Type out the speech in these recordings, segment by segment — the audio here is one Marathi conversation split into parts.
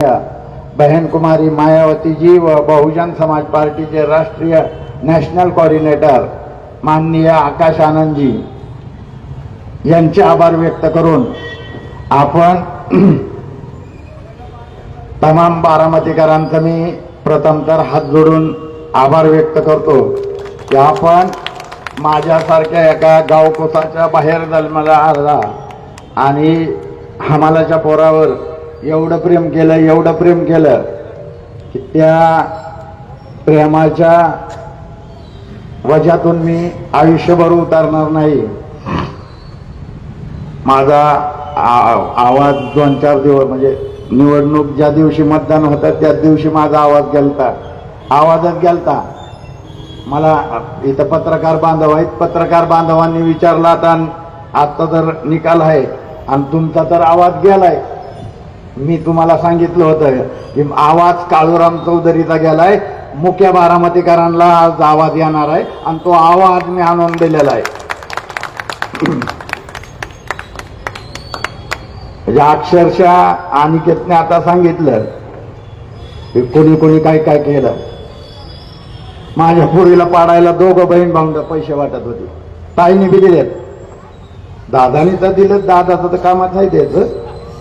बहन कुमारी मायावती जी व बहुजन समाज पार्टीचे राष्ट्रीय नॅशनल कोऑर्डिनेटर माननीय आकाश आनंद जी यांचे आभार व्यक्त करून आपण तमाम बारामतीकरांचा मी प्रथम तर हात जोडून आभार व्यक्त करतो की आपण माझ्यासारख्या एका गावकोसाच्या बाहेर जन्माला आला आणि हमालाच्या पोरावर एवढं प्रेम केलं की त्या प्रेमाच्या वजातून मी आयुष्यभर उतरणार नाही. माझा आवाज 2-4 दिवस म्हणजे निवडणूक ज्या दिवशी मतदान होतं त्याच दिवशी माझा आवाजच गेलता. मला इथं पत्रकार बांधव आहेत, पत्रकार बांधवांनी विचारला आता तर निकाल आहे आणि तुमचा तर आवाज गेलाय. मी तुम्हाला सांगितलं होतं की आवाज काळूराम चौधरीचा गेलाय, मुख्य बारामतीकरांना आज आवाज येणार आहे आणि तो आवाज मी आणून दिलेला आहे. म्हणजे अक्षरशः अनिकेतने आता सांगितलं की कोणी काय केलं. माझ्या पोरीला पाडायला दोघं बहीण भाऊ पैसे वाटत होते, ताईने बी दिलेत, दादानी तर दिलं, दादाचं तर कामात आहे द्यायचं,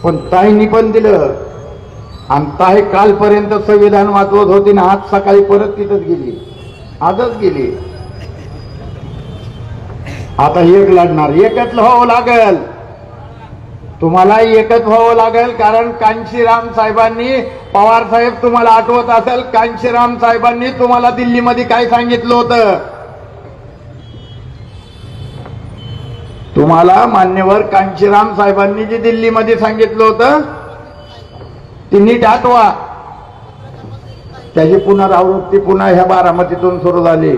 पण ताईंनी पण दिलं. आणि ताई कालपर्यंत संविधान वाचवत होती ना, आज सकाळी परत तिथंच गेली, आजच गेली. आता एक लढणार, एकच व्हावं लागेल, तुम्हाला एकच व्हावं लागेल. कारण कांशीराम साहेबांनी, पवार साहेब तुम्हाला आठवत असेल, कांशीराम साहेबांनी तुम्हाला दिल्लीमध्ये काय सांगितलं होतं. तुम्हाला मान्यवर कांशीराम साहेबांनी जे दिल्लीमध्ये सांगितलं होतं ती नीट आठवा. त्याची पुनरावृत्ती पुन्हा ह्या बारामतीतून सुरू झाली.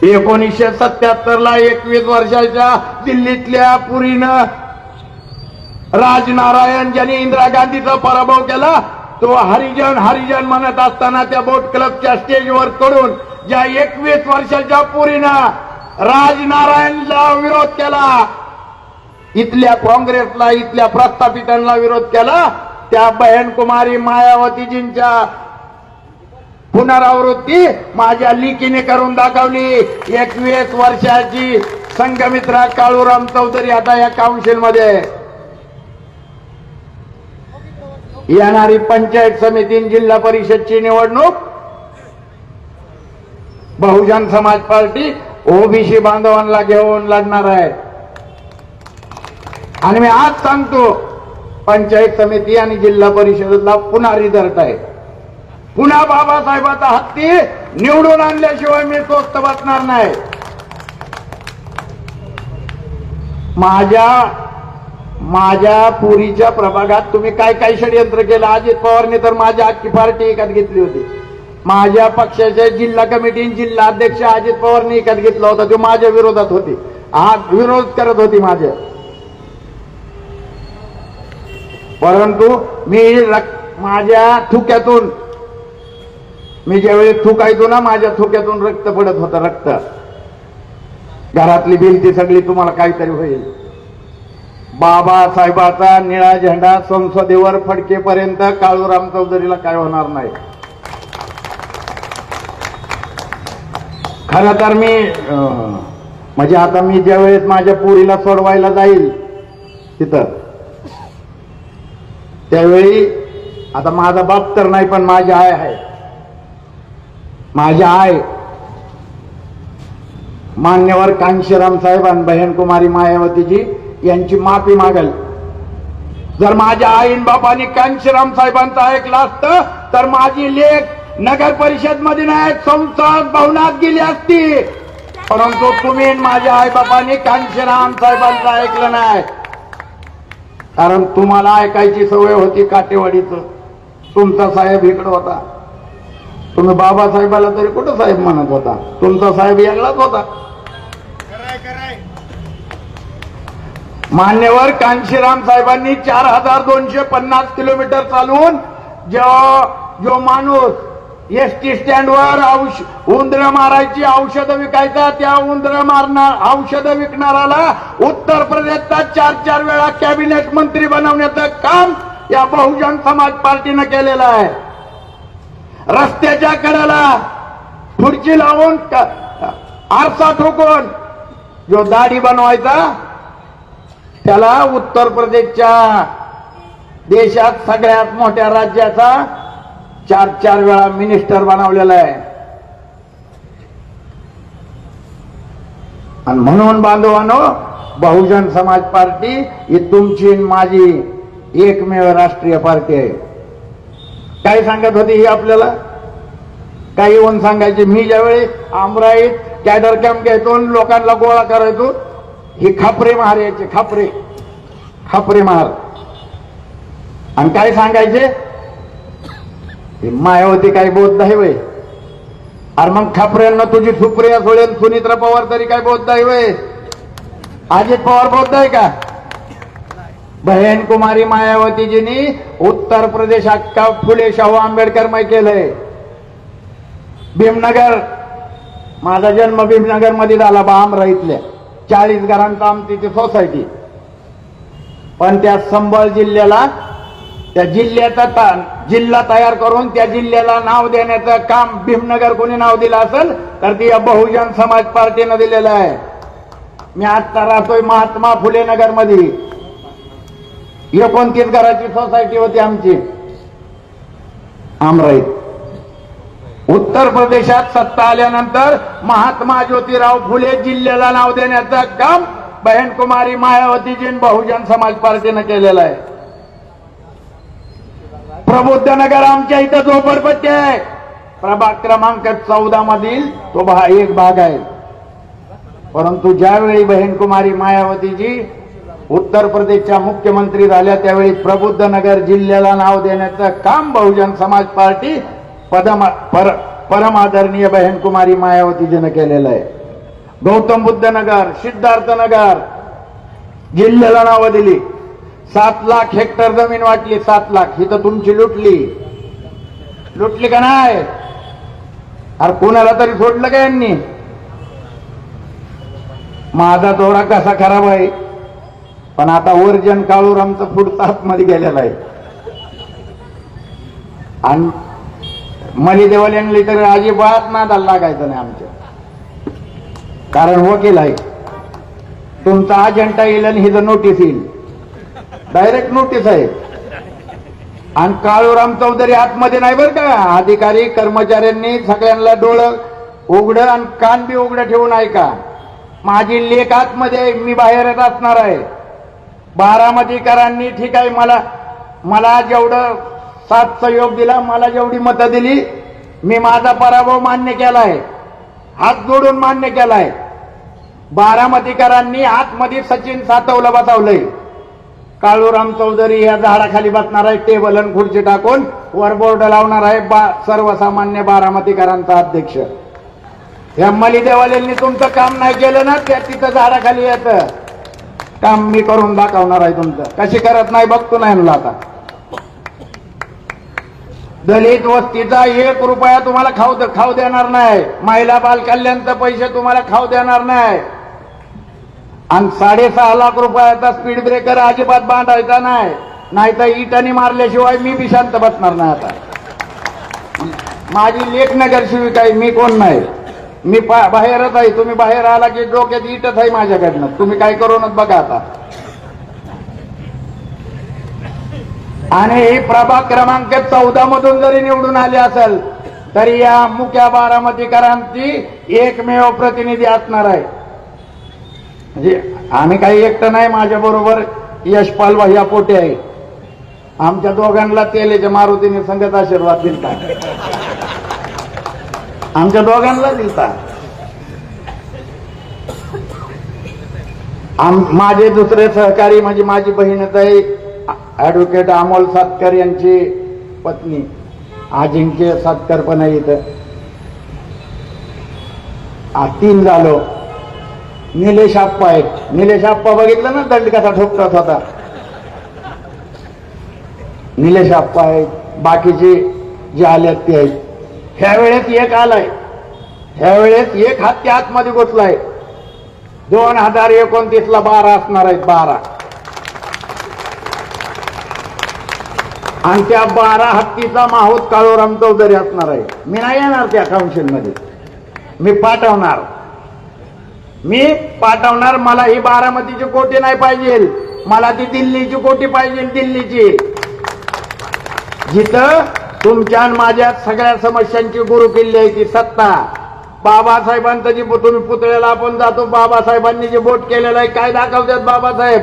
1977 ला 21 वर्षाच्या दिल्लीतल्या पुरीनं राजनारायण ज्यांनी इंदिरा गांधीचा पराभव केला, तो हरिजन म्हणत असताना त्या बोट क्लबच्या स्टेजवर कडून ज्या 21 वर्षाच्या पुरीनं राजनारायणला विरोध केला, इथल्या काँग्रेसला, इथल्या प्रस्थापितांना विरोध केला, त्या बहन कुमारी मायावतीजींच्या पुनरावृत्ती माझ्या लिकीने करून दाखवली. 21 वर्षाची संघमित्रा काळूराम चौधरी आता या काउन्सिलमध्ये. येणारी पंचायत समिती, जिल्हा परिषदची निवडणूक बहुजन समाज पार्टी ओबीसी बांधवांना घेऊन लढणार आहे. आणि मी आज सांगतो, पंचायत समिती आणि जिल्हा परिषदेला पुन्हा रिझल्ट आहे. पुन्हा बाबासाहेबाचा हत्ती निवडून आणल्याशिवाय मी स्वस्थ बसणार नाही. माझ्या पुरीच्या प्रभागात तुम्ही काय षडयंत्र केलं. अजित पवारने तर माझ्या अख्खी पार्टी एकात घेतली होती. माझ्या पक्षाच्या जिल्हा कमिटी, जिल्हा अध्यक्ष अजित पवारने एकात घेतला होता, तो माझ्या विरोधात होते, विरोध करत होती माझ्या. परंतु माझ्या थुक्यातून, मी ज्यावेळी थुकायचो ना, माझ्या थुक्यातून रक्त पडत होतं, रक्त. घरातली बिल ती सगळी तुम्हाला काहीतरी होईल. बाबासाहेबाचा निळा झेंडा संसदेवर फडकेपर्यंत काळूराम चौधरीला काय होणार नाही. खरं तर मी म्हणजे आता मी ज्यावेळेस माझ्या पोरीला सोडवायला जाईल तिथं, त्यावेळी आता माझा बाप तर नाही, पण माझी आई आहे. माझी आई मान्यवर कांशीराम साहेब आणि बहन कुमारी मायावतीजी यांची माफी मागेल. जर माझ्या आईन बापांनी कांशीराम साहेबांचं ऐकलं असतं तर माझी लेख नगर परिषद मध्ये नाही, संसद भवनात गेली असती. परंतु तुम्ही माझ्या आई बापांनी कांशीराम साहेबांचं ऐकलं नाही. कारण तुम्हाला ऐकायची सवय होती काटेवाडीचं. तुमचा साहेब इकडं होता, तुम्ही बाबासाहेबाला तरी कुठं साहेब म्हणत होता, तुमचा साहेब वेगळाच होता. मान्यवर कांशीराम साहेबांनी 4250 किलोमीटर चालवून जो माणूस एसटी स्टँडवर उंदरं मारायची औषधं विकायचा, त्या उंदरं औषधं विकणाराला उत्तर प्रदेशचा 4 वेळा कॅबिनेट मंत्री बनवण्याचं काम या बहुजन समाज पार्टीनं केलेला आहे. रस्त्याच्या कडेला खुर्ची लावून आरसा ठोकून जो दाढी बनवायचा त्याला उत्तर प्रदेशच्या देशात सगळ्यात मोठ्या राज्याचा 4 वेळा मिनिस्टर बनवलेला आहे. आणि म्हणून बांधवांनो, बहुजन समाज पार्टी ही तुमची आणि माझी एकमेव राष्ट्रीय पार्टी आहे. काय सांगत होती ही आपल्याला? काय येऊन सांगायचे? मी ज्यावेळी आमराईत कॅडर कॅम्प घ्यायचो, लोकांना गोळा करायचो, ही खापरे महार यायचे, खापरे महार. आणि काय सांगायचे? मायावती काय बौद्ध आहे वय? अरे मग खापऱ्यांना तुझी सुप्रिया सोळेन सुनित्रा पवार तरी काय बौद्ध आहे वय? अजित पवार बौद्ध आहे का? बहन कुमारी मायावतीजींनी उत्तर प्रदेश अख्खा फुले शाहू आंबेडकरमय केलंय. भीमनगर, माझा जन्म भीमनगर मध्ये झाला, बामरा इथल्या 40 घरांचा आमची ती सोसायटी. पण त्या संबळ जिल्ह्याला, त्या जिल्ह्याचा जिल्हा तयार करून त्या जिल्ह्याला नाव देण्याचं काम भीमनगर कोणी नाव दिलं असेल तर ती या बहुजन समाज पार्टीनं दिलेलं आहे. मी आता राहतोय महात्मा फुले नगर मध्ये. 29 घराची सोसायटी होती आमची आमराईत. उत्तर प्रदेशात सत्ता आल्यानंतर महात्मा ज्योतिराव फुले जिल्ह्याला नाव देण्याचं काम बहन कुमारी मायावतीजी बहुजन समाज पार्टीनं केलेलं आहे. प्रबुद्ध नगर आमच्या इथं झोपडपट्टी आहे, प्रभाग क्रमांक 14 मधील तो एक भाग आहे. परंतु ज्यावेळी बहन कुमारी मायावतीजी उत्तर प्रदेशच्या मुख्यमंत्री झाल्या त्यावेळी प्रबुद्ध नगर जिल्ह्याला नाव देण्याचं काम बहुजन समाज पार्टी परमादरणीय बहन कुमारी मायावतीजीनं केलेलं आहे. गौतम बुद्ध नगर, सिद्धार्थ नगर जिल्ह्याला नावं दिली. 7 लाख हेक्टर जमीन वाटली. 7 लाख ही तर तुमची लुटली का नाही? अरे कुणाला तरी सोडलं का यांनी? माझा थोडा कसा खराब आहे, पण आता वर्जन काळूरामचं पुढचं आतमध्ये गेलेलं आहे. आणि मलिदेवाल यांनी तर अजिबात नादाला लागायचं नाही आमच्या, कारण वकील आहे. तुमचा अजेंडा येईल आणि हिचं नोटीस येईल, डायरेक्ट नोटीस आहे. आणि काळूराम चौधरी आतमध्ये नाही बरं का. अधिकारी कर्मचाऱ्यांनी सगळ्यांना डोळं उघडं आणि कान बी उघडं ठेवून ऐका. माझी लेख आतमध्ये, मी बाहेरच असणार आहे. बारामतीकरांनी ठीक आहे, मला जेवढं साथ सहयोग दिला, मला जेवढी मतं दिली, मी माझा पराभव मान्य केलाय, हात जोडून मान्य केलाय. बारामतीकरांनी आतमध्ये सचिन सातवला बसवलंय. काळूराम चौधरी या झाडाखाली बसणार आहे, टेबल आणि खुर्ची टाकून वर बोर्ड लावणार आहे, सर्वसामान्य बारामतीकरांचा अध्यक्ष. या मलिदेवाल्यांनी तुमचं काम नाही केलं ना, त्या तिथं झाडाखाली येतं काम मी करून दाखवणार आहे तुमचं. कशी करत नाही बघतो नाही म्हणलं. आता दलित वस्तीचा 1 रुपया तुम्हाला खाऊ देणार नाही. महिला बाल कल्याणचे पैसे तुम्हाला खाऊ देणार नाही. आणि 6.5 लाख रुपयाचा स्पीड ब्रेकर अजिबात बांधायचा नाही, नाहीतर इटाने मारल्याशिवाय मी बी शांत बसणार नाही. आता माझी लेख नगर शिविका आहे, मी कोण नाही, मी बाहेरच आहे. तुम्ही बाहेर आला की डोक्यात इटच आहे माझ्याकडनं, तुम्ही काय करूनच बघा आता. आणि प्रभाग क्रमांक 14 मधून जरी निवडून आले असेल तरी या मुख्य बारामतीकरांची एकमेव प्रतिनिधी असणार आहे. म्हणजे आम्ही काही एकटं नाही, माझ्या बरोबर यशपाल भैया पोटे आहे. आमच्या दोघांना तेलेच्या मारुतीने संगत आशीर्वाद दिलता, आमच्या दोघांना दिलता. माझे दुसरे सहकारी म्हणजे माझी बहीणच आहे, ऍडव्होकेट अमोल सातकर यांची पत्नी अजिंक्य सातकर पण आहे इथं. 3 झालो. निलेश आप्पा आहेत. निलेश आप्पा बघितलं ना दंड कसा ठोकतात होता, निलेश आप्पा आहेत. बाकीचे जे आल्यात ते आहेत. ह्यावेळेस एक आलाय, ह्यावेळेस एक हत्ती आतमध्ये घुसलाय. 2029 ला 12 असणार आहेत. 12 आणि त्या 12 हत्तीचा माहूत काळूराम चौधरी असणार आहे. मी नाही येणार त्या काउन्सिलमध्ये, मी पाठवणार. मला ही बारामतीची कोटी नाही पाहिजे, मला ती दिल्लीची कोटी पाहिजे. दिल्लीची, जिथं तुमच्या आणि माझ्या सगळ्या समस्यांची गुरुकिल्ली आहे ती सत्ता. बाबासाहेबांचं जी तुम्ही पुतळ्याला आपण जातो, बाबासाहेबांनी जे बोट केलेलं आहे, काय दाखवतात बाबासाहेब?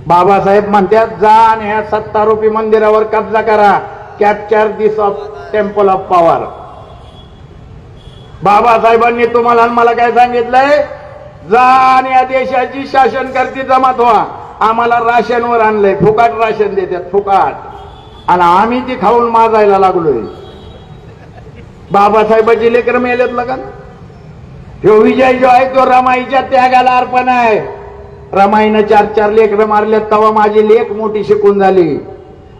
बाबासाहेब म्हणतात, जा आणि ह्या सत्तारूपी मंदिरावर कब्जा करा, capture this of temple of power. बाबासाहेबांनी तुम्हाला आणि मला काय सांगितलंय? जा आणि या देशाची शासन करती जमात व्हा. आम्हाला राशनवर आणलंय, फुकाट राशन देतात, फुकाट, आणि आम्ही ती खाऊन माजायला लागलोय. बाबासाहेबांची लेकर मेलेत लगन. तो विजय जो आहे तो रमाईच्या त्यागाला अर्पण आहे. रमाईनं 4 लेकरं मारलेत, तेव्हा माझी लेख मोठी शिकून झाली.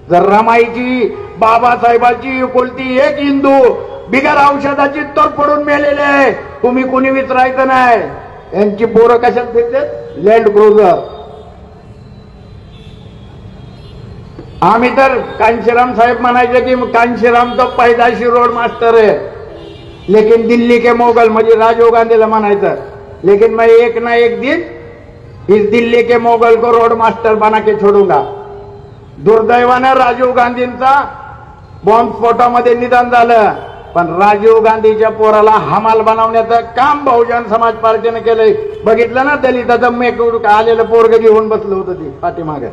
जर रमाईची, बाबासाहेबांची एकुलती एक हिंदू बिगर औषधाची तर पडून मेलेले आहे, तुम्ही कोणी विचारायचं नाही. यांची पोरं कशात फिरतात? Land cruiser. आम्ही तर कांशीराम साहेब म्हणायचे की कांशीराम तो पैदाशी रोड मास्टर है, लेकिन दिल्ली के मोगल, म्हणजे राजीव गांधीला म्हणायचं, लेकिन मैं एक ना एक दिन इस दिल्ली के मोगल को रोड मास्टर बना के छोडूंगा. दुर्दैवानं राजीव गांधींचा बॉम्बस्फोटामध्ये निधन झालं, पण राजीव गांधीच्या पोराला हमाल बनवण्याचं काम बहुजन समाज पार्टीने केलंय. बघितलं ना, दलिताचं मेकूड आलेलं पोरग घेऊन बसलं होतं ती पाठीमागे,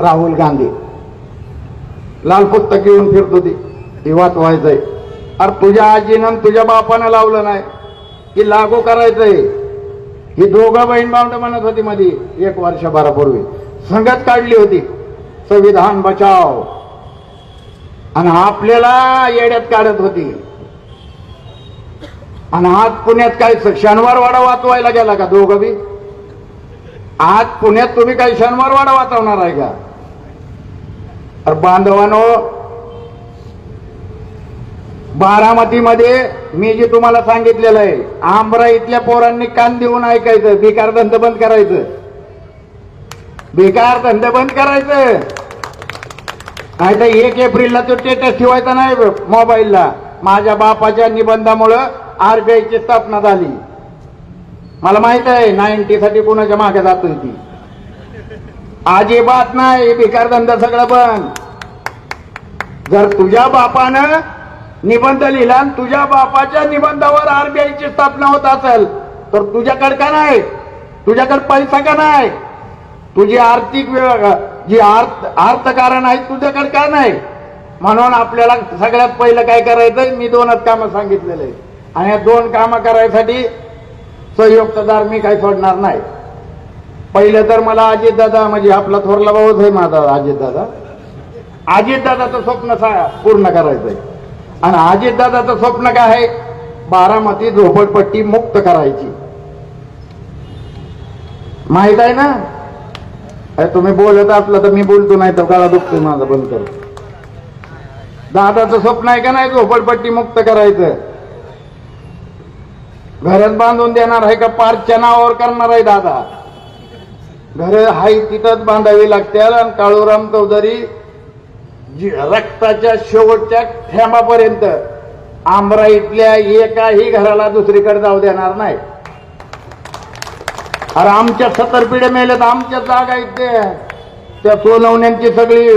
राहुल गांधी लाल पुस्तक घेऊन फिरत होती, ती वाचवायचंय. अरे तुझ्या आजीनं तुझ्या बापानं लावलं नाही की लागू करायचंय. ही दोघं बहीण भावंड म्हणत होती मध्ये 1 वर्षभरापूर्वी, संगत काढली होती संविधान बचाव, आणि आपल्याला येड्यात काढत होती. आणि आज पुण्यात काय शनिवार वाडा वाचवायला गेला का दोघं बी? आज पुण्यात तुम्ही काही शनिवार वाडा वाचवणार आहे का? अरे बांधवानो, बारामतीमध्ये मी जे तुम्हाला सांगितलेलं आहे, आंबरा इथल्या पोरांनी कान देऊन ऐकायचं, बेकार धंदा बंद करायचं, बेकार धंदा बंद करायचं. नाही तर 1 एप्रिलला तो स्टेटस ठेवायचा नाही मोबाईलला, माझ्या बापाच्या निबंधामुळं आरबीआयची स्थापना झाली. मला माहित आहे 90 साठी कोणाच्या मागे जातोय ती. अजिबात नाही, बेकार धंदा सगळं बंद. जर तुझ्या बापानं निबंध लिहिला आणि तुझ्या बापाच्या निबंधावर आरबीआयची स्थापना होत असेल तर तुझ्याकडे का नाही? तुझ्याकडे पैसा का नाही? तुझी आर्थिक जी अर्थकारण आहे तुझ्याकडे का नाही? म्हणून आपल्याला सगळ्यात पहिलं काय करायचं? मी 2च कामं सांगितलेले, आणि या 2 कामं करायसाठी संयुक्तदार मी काही सोडणार नाही. पहिलं तर मला अजितदादा, म्हणजे आपला थोरला भाऊच आहे माझा अजितदादा, अजितदादाचं स्वप्न पूर्ण करायचंय. आणि अजितदादाचं स्वप्न काय आहे? बारामती झोपडपट्टी मुक्त करायची. माहित आहे ना? तुम्ही बोलत असलं तर मी बोलतो, नाही तर गळा दुखतोय माझा, बंद कर. दादाचं स्वप्न आहे का नाही झोपडपट्टी मुक्त करायचं? घरात बांधून देणार आहे का पार्कच्या नावावर करणार आहे दादा? घर हाय तिथंच बांधावी लागतील. आणि काळूराम चौधरी रक्ताच्या शेवटच्या थेंबापर्यंत आंबरा इथल्या एकाही घराला दुसरीकडे जाऊ देणार नाही. अरे आमच्या 70 पिढ्या मेल्यात, आमच्या जागा इथे, त्या सोनवण्यांची सगळी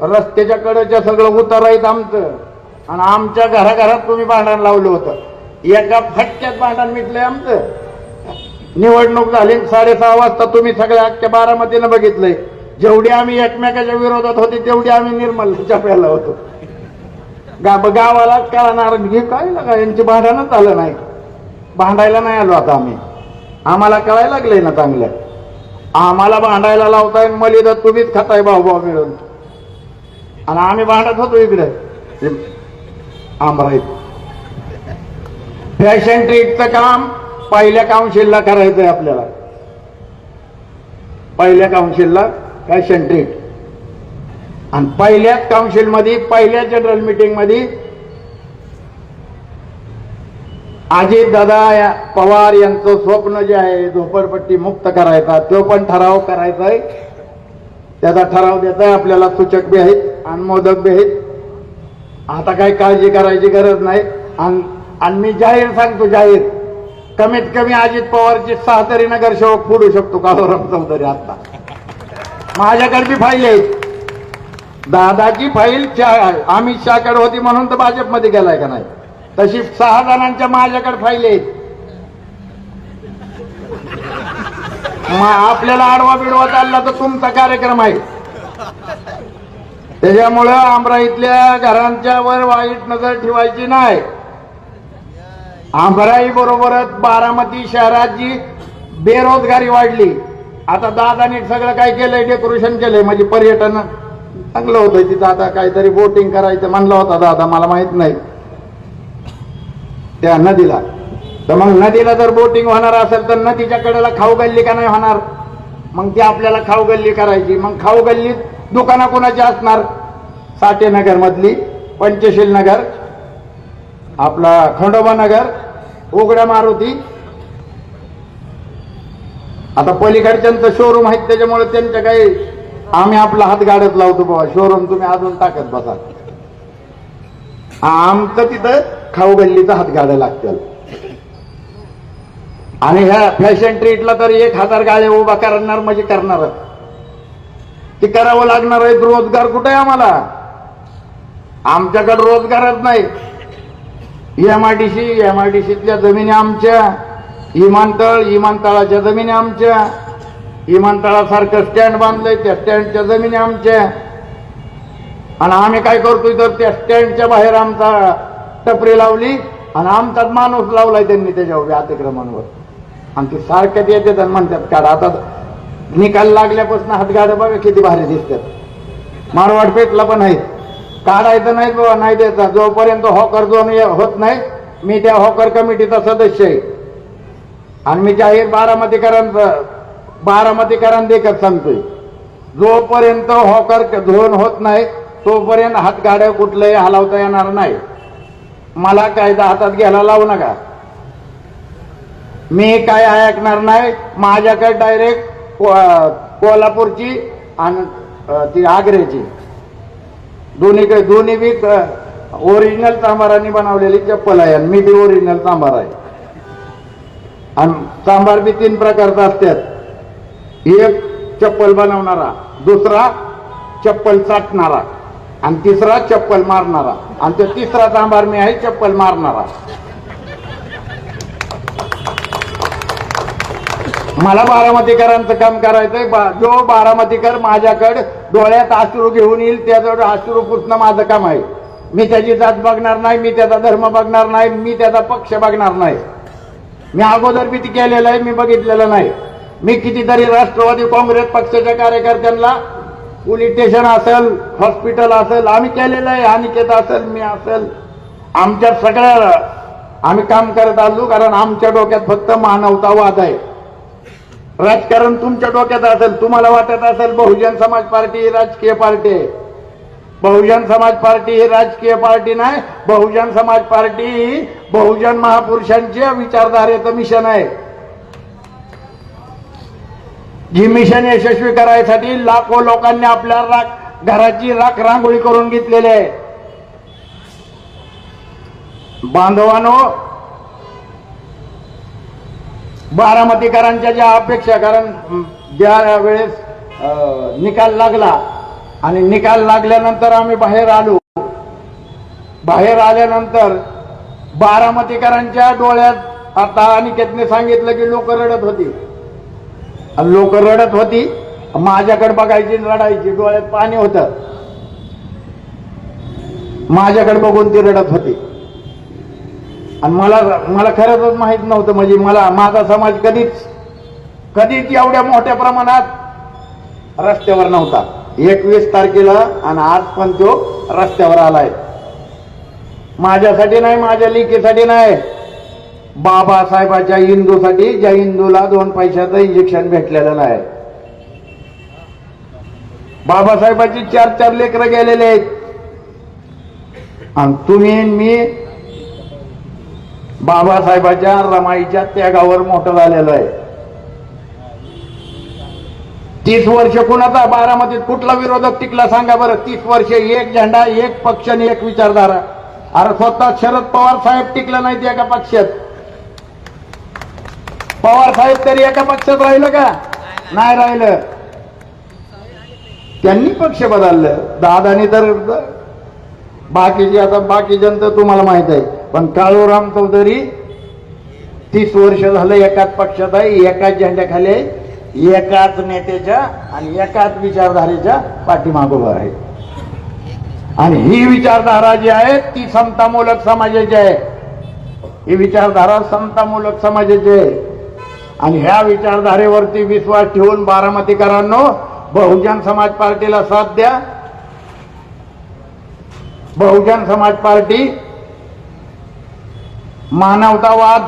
रस्त्याच्या कडेच्या सगळं उतार आहेत आमचं, आणि आमच्या घराघरात तुम्ही भांडण लावलं होतं. एका फटक्यात भांडण मिटलंय आमचं. निवडणूक झाली 6:30 वाजता, तुम्ही सगळ्या अख्ख्या बारामतीनं बघितलंय. जेवढी आम्ही एकमेकाच्या विरोधात होती तेवढी आम्ही निर्मल चप्याला होतो. गावालाच कळणार हे काय लागा, यांची भांडणच आलं नाही, भांडायला नाही आलो आता आम्ही. आम्हाला कळायला लागलंय ना चांगलं. आम्हाला भांडायला लावताय, मलिदा तुम्हीच खाताय भाऊ मिळून, आणि आम्ही भांडत होतो इकडे आंबराईत. फॅशन ट्रीटचं काम पहिल्या काउन्सिलला करायचंय आपल्याला. पहिल्या काउन्सिलला फॅशन ट्रीट, आणि पहिल्याच काउन्सिलमध्ये, पहिल्या जनरल मीटिंग मध्ये अजितदादा पवार यांचं स्वप्न जे आहे झोपडपट्टी मुक्त करायचा, तो पण ठराव करायचा आहे. त्याचा ठराव देत आहे आपल्याला. सूचक बी आहेत आणि मोदक बी आहेत. आता काही काळजी करायची गरज नाही. आणि मी जाहीर सांगतो, जाहीर कमीत कमी अजित पवारची 6 तरी नगरसेवक फोडू शकतो काळूराम चौधरी. आता माझ्याकडे बी फाईल आहे. दादाची फाईल अमित शहाकडे होती म्हणून तर भाजपमध्ये गेलाय का नाही, तशी 6 जणांच्या माझ्याकडे फाईल आहेत. आपल्याला आडवा बिडवा चालला तर तुमचा कार्यक्रम आहे. त्याच्यामुळं आमराईतल्या घरांच्या वर वाईट नजर ठेवायची नाही. आमराई बरोबरच बारामती शहरात जी बेरोजगारी वाढली. आता दादानी सगळं काय केलंय, डेकोरेशन केलंय, म्हणजे पर्यटन चांगलं होतं तिथं. आता काहीतरी बोटिंग करायचं म्हणलं होता दादा, मला माहित नाही, त्या नदीला. तर मग नदीला जर बोटिंग होणार असेल तर नदीच्या कडेला खाऊ गल्ली का नाही होणार? मग ती आपल्याला खाऊ गल्ली करायची. मग खाऊ गल्लीत दुकानं कोणाची असणार? साठे नगर मधली, पंचशील नगर, आपला खंडोबा नगर, उघड्या मारुती. आता पलीकडच्यांचं शोरूम आहेत त्याच्यामुळे त्यांच्या काही आम्ही आपला हात गाडत लावतो, बाबा शोरूम तुम्ही अजून टाकत बसा. आमचं तिथं खाऊ गल्लीचा हात गाड्या लागतील. आणि ह्या फॅशन ट्रीटला तर 1000 गाड्या उभा करणार म्हणजे करणारच. ती करावं लागणार आहे. रोजगार कुठे आहे आम्हाला? आमच्याकडे रोजगारच नाही. एमआयडीसीतल्या जमिनी आमच्या, विमानतळाच्या जमिनी आमच्या, विमानतळासारखं स्टँड बांधलंय त्या स्टँडच्या जमिनी आमच्या. आणि आम्ही काय करतोय तर त्या स्टँडच्या बाहेर आमचा टपरी लावली आणि आमचाच माणूस लावलाय त्यांनी त्याच्यावर अतिक्रमणावर. आणि ते सारख्यात येतात आणि म्हणतात काढा. आता निकाल लागल्यापासून हातगाड्या बघा किती भारी दिसतात. मारवाड पेटला पण आहेत. काढायचं नाही बाबा, नाही द्यायचा. जोपर्यंत हॉकर झोन होत नाही, मी त्या हॉकर कमिटीचा सदस्य आहे. आणि मी जाहीर बारामतीकरांना देखत सांगतोय, जोपर्यंत हॉकर झोन होत नाही तोपर्यंत हातगाड्या कुठलंही हलवता येणार नाही. मला कायदा हातात घ्यायला लावू नका. मी काय ऐकणार नाही. माझ्याकडे डायरेक्ट कोल्हापूरची आणि ती आग्र्याची दोन्ही बी ओरिजिनल चांभारांनी बनवलेली चप्पल आहे. आणि मी बी ओरिजिनल चांभार आहे. आणि चांभार बी 3 प्रकारचा असतात. एक चप्पल बनवणारा, दुसरा चप्पल चाटणारा, आणि तिसरा चप्पल मारणारा. आणि तो तिसरा चांभार मी आहे, चप्पल मारणारा. मला बारामतीकरांचं काम करायचंय. जो बारामतीकर माझ्याकडे डोळ्यात अश्रू घेऊन येईल त्याजवळ अश्रू पुसणं माझं काम आहे. मी त्याची जात बघणार नाही, मी त्याचा धर्म बघणार नाही, मी त्याचा पक्ष बघणार नाही. मी अगोदर बी ती केलेलं आहे, मी बघितलेलं नाही. मी कितीतरी राष्ट्रवादी काँग्रेस पक्षाच्या कार्यकर्त्यांना पोलीस स्टेशन असेल, हॉस्पिटल असेल, आम्ही केलेलं आहे. अनिकेत असेल, मी असेल, आमच्या सगळ्या आम्ही काम करत आलो. कारण आमच्या डोक्यात फक्त मानवतावाद आहे. राजकारण तुमच्या डोक्यात असेल, तुम्हाला वाटत असेल बहुजन समाज पार्टी ही राजकीय पार्टी आहे. बहुजन समाज पार्टी ही राजकीय पार्टी नाही. बहुजन समाज पार्टी ही बहुजन महापुरुषांच्या विचारधारेचं मिशन आहे. ही मिशन यशस्वी करायसाठी लाखो लोकांनी आपल्या घराची राख रांगोळी करून घेतलेली आहे. बांधवांनो, बारामतीकरांच्या ज्या अपेक्षा, कारण ज्या वेळेस निकाल लागला आणि निकाल लागल्यानंतर आम्ही बाहेर आलो. बाहेर आल्यानंतर बारामतीकरांच्या डोळ्यात आता अनिकेतने सांगितलं की लोक रडत होती. लोक रडत होती, माझ्याकडे बघायची, रडायची, डोळ्यात पाणी होतं. माझ्याकडे बघून ती रडत होती. आणि मला खरंच माहित नव्हतं, म्हणजे माझा समाज कधीच एवढ्या मोठ्या प्रमाणात रस्त्यावर नव्हता. 21 तारखेला आणि आज पण तो रस्त्यावर आलाय. माझ्यासाठी नाही, माझ्या लेकीसाठी नाही, बाबासाहेबाच्या हिंदूसाठी, ज्या हिंदूला 2 पैशाचं इंजेक्शन भेटलेलं नाही. बाबासाहेबाची 4 लेकरं गेलेले आहेत. आणि तुम्ही मी बाबासाहेबाच्या रमाईच्या त्यागावर मोठं झालेलं आहे. 30 वर्ष कुणाचा बारामतीत कुठला विरोधक टिकला सांगा बरं? 30 वर्ष एक झेंडा, एक पक्ष आणि एक विचारधारा. अरे स्वतः शरद पवार साहेब टिकला नाहीत एका पक्षात. पवार साहेब तरी एका पक्षात राहिलं का? नाही राहिलं. त्यांनी पक्ष बदललं. दादानी तर बाकीची, आता बाकी जनता तुम्हाला माहित आहे, पण काळूराम चौधरी 30 वर्ष झालं एकाच पक्षात आहे, एकाच झेंड्याखाली आहे, एकाच नेत्याच्या आणि एकाच विचारधारेच्या पाठीमागे उभा आहे. आणि ही विचारधारा जी आहे ती समतामूलक समाजाची आहे. ही विचारधारा समतामूलक समाजाची आहे. आणि ह्या विचारधारेवरती विश्वास ठेवून बारामतीकरांनो बहुजन समाज पार्टीला साथ द्या. बहुजन समाज पार्टी मानवतावाद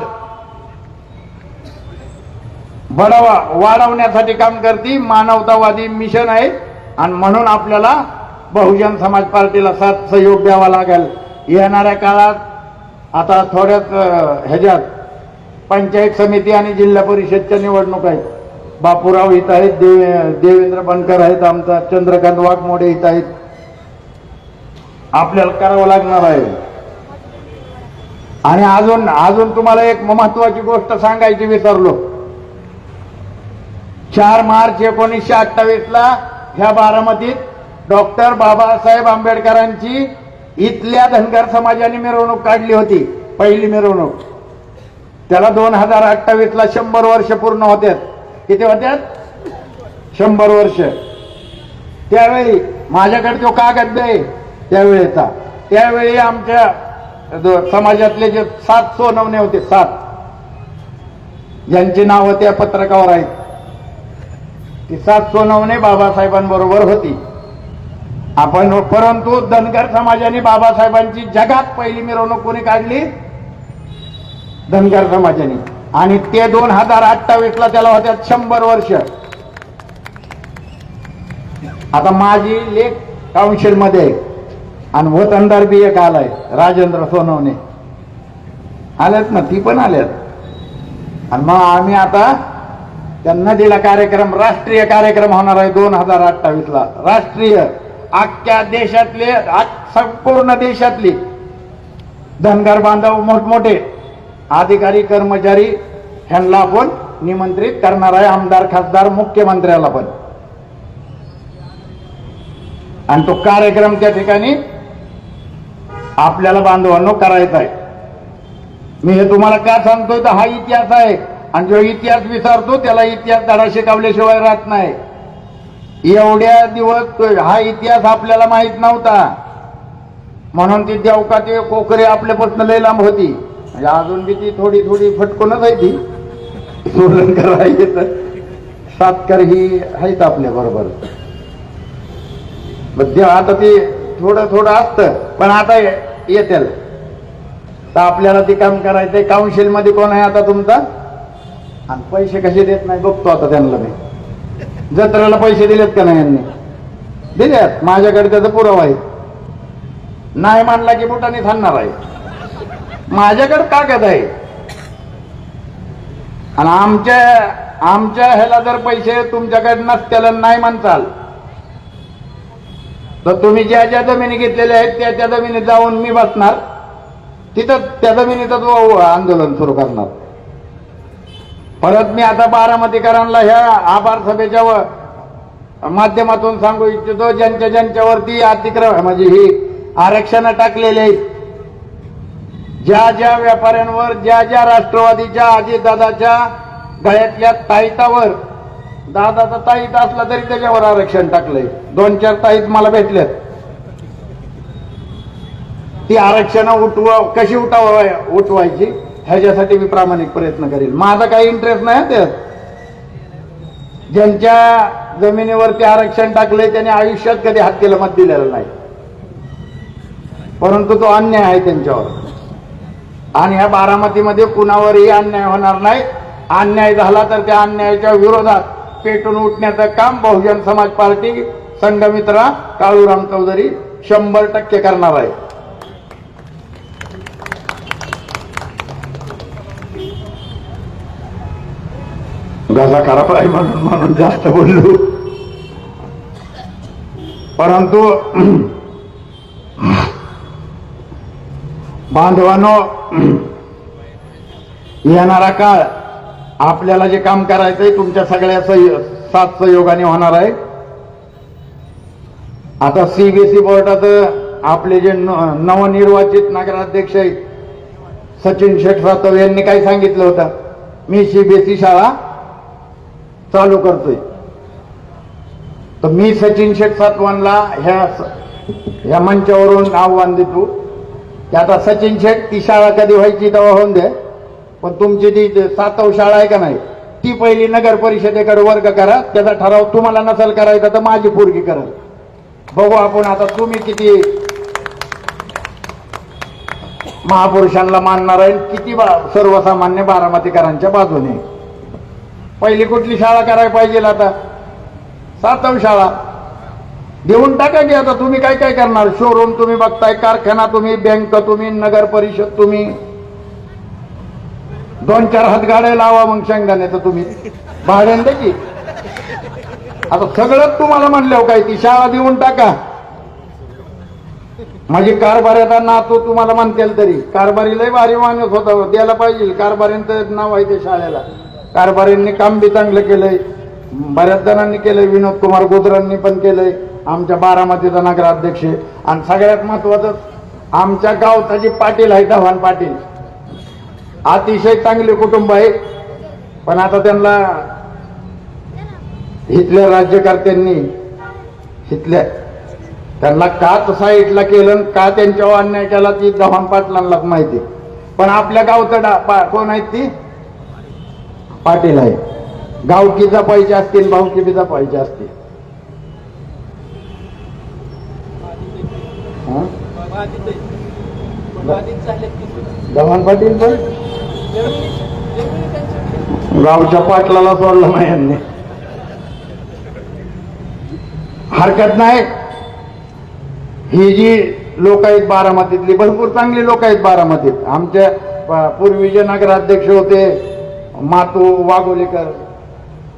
वाढवण्यासाठी काम करते. मानवतावादी मिशन आहे आणि म्हणून आपल्याला बहुजन समाज पार्टीला साथ सहयोग द्यावा लागेल. येणाऱ्या काळात आता थोड्याच ह्याच्यात पंचायत समिती आणि जिल्हा परिषदच्या निवडणूक आहेत. बापूराव इथं आहेत, देवेंद्र बनकर आहेत, आमचा चंद्रकांत वाघमोडे इथं आहेत. आपल्याला करावं लागणार आहे. आणि अजून तुम्हाला एक महत्वाची गोष्ट सांगायची विसरलो. 4 मार्च 1928 ला ह्या बारामतीत डॉक्टर बाबासाहेब आंबेडकरांची इथल्या धनगर समाजाने मिरवणूक काढली होती, पहिली मिरवणूक. त्याला 2028 ला 100 वर्ष पूर्ण होत्यात. किती होत्यात? 100 वर्ष. त्यावेळी माझ्याकडे तो कागद आहे त्यावेळेचा. त्यावेळी आमच्या समाजातले जे 7 सोनवणे होते, 7 ज्यांची नावं त्या पत्रकावर आहेत, ती 7 सोनवणे बाबासाहेबांबरोबर होती. आपण परंतु धनगर समाजाने बाबासाहेबांची जगात पहिली मिरवणूक कोणी काढली? धनगर समाजाने. आणि ते 2028 ला त्याला होत्या 100 वर्ष. आता माझी लेख काउन्सिल मध्ये आणि वतनदार बी एक आलाय, राजेंद्र सोनवणे आल्यात ना, ती पण आल्यात. आणि मग आम्ही आता त्यांना दिला कार्यक्रम, राष्ट्रीय कार्यक्रम होणार आहे 2028 ला. राष्ट्रीय, अख्ख्या देशातले, संपूर्ण देशातली धनगर बांधव, मोठमोठे अधिकारी कर्मचारी ह्यांना आपण निमंत्रित करणार आहे. आमदार, खासदार, मुख्यमंत्र्याला पण. आणि तो कार्यक्रम त्या ठिकाणी आपल्याला बांधवांनो करायचा आहे. मी हे तुम्हाला का सांगतोय तर हा इतिहास आहे. आणि जो इतिहास विसरतो त्याला इतिहास धडा शिकवल्याशिवाय राहत नाही. एवढ्या दिवस हा इतिहास आपल्याला माहित नव्हता, म्हणून ती देवका ते कोकरे आपल्यापासून लय लांब होती. म्हणजे अजून बी ती थोडी थोडी फटकूनच आहे. ती सोलनकर आहे, सातकर ही आहेत आपल्या बरोबर. आता ते थोडं थोडं असतं, पण आता येतील. तर आपल्याला ते काम करायचंय. काउन्सिल मध्ये कोण आहे आता तुमचा? आणि पैसे कसे देत नाही बघतो आता त्यांना. मी जत्रेला पैसे दिलेत का नाही? यांनी दिलेत. माझ्याकडे त्याचा पुरावा आहे. नाही मानला की बुटाने थांबणार आहे. माझ्याकडे कागद आहे. आणि आमच्या ह्याला जर पैसे तुमच्याकडे नसत्याला नाही म्हणचाल तर तुम्ही ज्या ज्या जमिनी घेतलेल्या आहेत त्या त्या जमिनीत जाऊन मी बसणार तिथं, त्या जमिनीचं आंदोलन सुरू करणार. परत मी आता बारामतीकरांना ह्या आभार सभेच्या माध्यमातून सांगू इच्छितो, ज्यांच्यावरती अतिक्रमण म्हणजे ही आरक्षण टाकलेले आहेत, ज्या ज्या व्यापाऱ्यांवर, ज्या ज्या राष्ट्रवादीच्या अजितदादाच्या गळ्यातल्या ताईतावर, दादाचा ताईत असला तरी त्याच्यावर आरक्षण टाकलंय. 2-4 ताईत मला भेटल्यात. ती आरक्षण कशी उठवायची ह्याच्यासाठी मी प्रामाणिक प्रयत्न करेल. माझा काही इंटरेस्ट नाही त्यात. ज्यांच्या जमिनीवरती आरक्षण टाकलंय त्याने आयुष्यात कधी हात केलं, मत दिलेलं नाही. परंतु तो अन्याय आहे त्यांच्यावर. आणि ह्या बारामतीमध्ये कुणावरही अन्याय होणार नाही. अन्याय झाला तर त्या अन्यायाच्या विरोधात पेटून उठण्याचं काम बहुजन समाज पार्टी संघमित्रा काळूराम चौधरी 100% करणार आहे. घसा खराब आहे म्हणून जास्त बोललो. परंतु बांधवांनो, येणारा काळ आपल्याला जे काम करायचंय तुमच्या सगळ्या साथ सहयोगाने होणार आहे. आता सीबीएसई बोर्डात आपले जे नवनिर्वाचित नगराध्यक्ष आहेत सचिन शेठ सातव यांनी काय सांगितलं होतं, मी सीबीएसई शाळा चालू करतोय. तर मी सचिन शेठ सातवांना ह्या मंचावरून आव्हान देतो की आता सचिन शेठ ती शाळा कधी व्हायची तेव्हा होऊन द्या, पण तुमची ती सातव शाळा आहे का नाही ती पहिली नगर परिषदेकडे वर्ग करा. त्याचा ठराव तुम्हाला नसेल करायचा तर माझी पोरगी करेल. बघू आपण आता तुम्ही किती महापुरुषांना मानणार आहे, किती सर्वसामान्य बारामतीकरांच्या बाजूने. पहिली कुठली शाळा करायला पाहिजे आता, सातव शाळा देऊन टाका की. आता तुम्ही काय काय करणार, शोरूम तुम्ही बघताय, कारखाना तुम्ही, बँक तुम्ही, नगर परिषद तुम्ही, 2-4 हातगाड्या लावा मग शेंगदाण्याचं तुम्ही भाड्याने द्या की. आता सगळंच तुम्हाला म्हणलं काय, ती शाळा देऊन टाका. माझी कारभाऱ्याचा नातू तुम्हाला म्हणतील तरी कारभारी लय भारी माणूस होता, द्यायला पाहिजे. कारभाऱ्यांचं नाव आहे ते शाळेला. कारभाऱ्यांनी काम बी चांगलं केलंय, बऱ्याच जणांनी केलंय. विनोद कुमार गुजरांनी पण केलंय, आमच्या बारामतीचा नगराध्यक्ष. आणि सगळ्यात महत्वाचं आमच्या गावचा जे पाटील आहे चव्हाण पाटील, अतिशय चांगले कुटुंब आहे. पण आता त्यांना इथल्या राज्यकर्त्यांनी त्यांना का साईडला केलं, का त्यांच्यावर अन्याय केला ती चव्हाण पाटलांनाच माहिती. पण आपल्या गावचं कोण आहेत ती पाटील आहे. गावकी जपायची असतील, भावकी बी जपायची असतील. चव्हाण पाटील पण गावच्या पाटलाला सोडलं नाही यांनी. हरकत नाही. ही जी लोक आहेत बारामतीतली, भरपूर चांगली लोक आहेत बारामतीत. आमच्या पूर्वीचे नगराध्यक्ष होते मातू वाघोलेकर,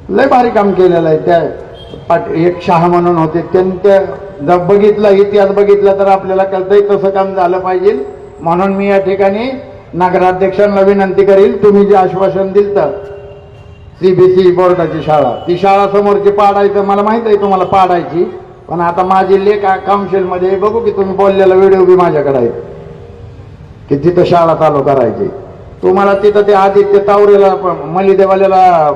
लय भारी काम केलेलं आहे. त्या एक शाह म्हणून होते, त्यांच्या बघितलं इतिहास बघितला तर आपल्याला कळतंय तसं काम झालं पाहिजे. म्हणून मी या ठिकाणी नगराध्यक्षांना विनंती करील, तुम्ही जे आश्वासन दिलं तर सीबीएसई बोर्डाची शाळा, ती शाळा समोरची पाडायचं मला माहित आहे तुम्हाला पाडायची. पण आता माझी लेख काउन्सिलमध्ये बघू की तुम्ही बोललेला व्हिडिओ बी माझ्याकडे आहे की तिथं शाळा चालू करायची. तुम्हाला तिथं ते आदित्य तावरेला मलिदेवाल्याला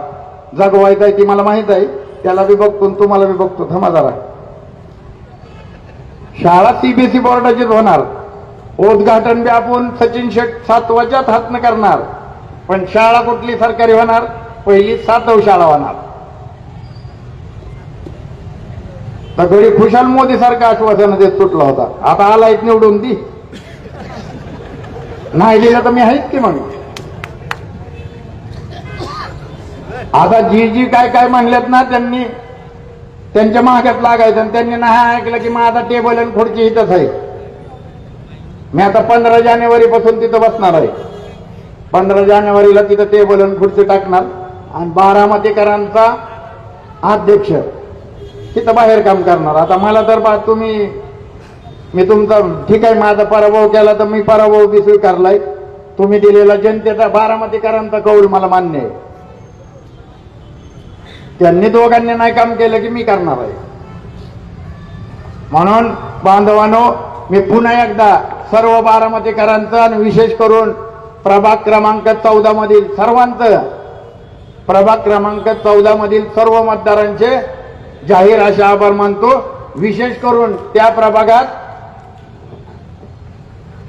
जगवायचं आहे ती मला माहित आहे, त्याला बी बघतो तुम्हाला बी बघतो. थांबा जरा. शाळा सीबीएसई बोर्डाचीच होणार. उद्घाटन बी आपण सचिन शेठ सातवाच्याच हातनं करणार. पण शाळा कुठली सरकारी होणार, पहिली सातव शाळा होणार. तर घडी खुशाल मोदी सारखं आश्वासन देत सुटला होता. आता आलाय निवडून ती नाही दिलं तर मी आहेच की. मग आता जी काय काय म्हणलेत ना त्यांनी, त्यांच्या माग्यात लागायचं. आणि त्यांनी नाही ऐकलं की माझा टेबल आणि खुर्ची इथंच आहे. मी आता 15 जानेवारी पासून तिथं बसणार आहे. 15 जानेवारीला तिथं टेबल आणि खुर्ची टाकणार आणि बारामतीकरांचा अध्यक्ष तिथं बाहेर काम करणार. आता मला तर मी तुमचा ठीक आहे, माझा पराभव केला तर मी पराभव बी स्वीकारलाय. तुम्ही दिलेला जनतेचा बारामतीकरांचा कौल मला मान्य आहे. त्यांनी दोघांनी नाही काम केलं की मी करणार आहे. म्हणून बांधवांनो, मी पुन्हा एकदा सर्व बारामतीकरांचं आणि विशेष करून प्रभाग क्रमांक 14 मधील सर्वांचं, प्रभाग क्रमांक 14 मधील सर्व मतदारांचे जाहीर असे आभार मानतो. विशेष करून त्या प्रभागात